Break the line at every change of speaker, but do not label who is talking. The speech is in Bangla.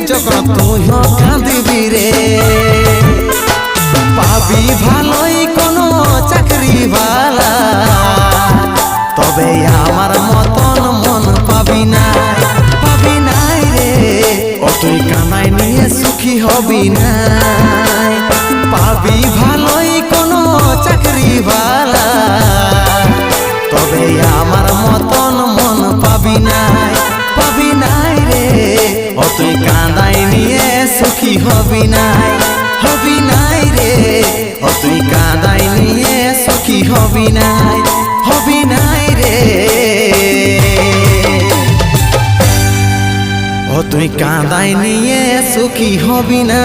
যখন তুই কাঁদিবি রে পাবি ভালোই কোনো চাকরি বালা তবে আমার মতন মন পাবি নাই রে ও তুই কানাই নিয়ে সুখী হবি না পাবি ভালোই কোনো চাকরি বালা তবে আমার মতন মন পাবি নাই রে ও তুই কাঁদাই নিয়ে সুখী হবি নাই রে ও তুই কাঁদাই নিয়ে সুখী হবি নাই রে ও তুই কাঁদাই নিয়ে সুখী হবি না।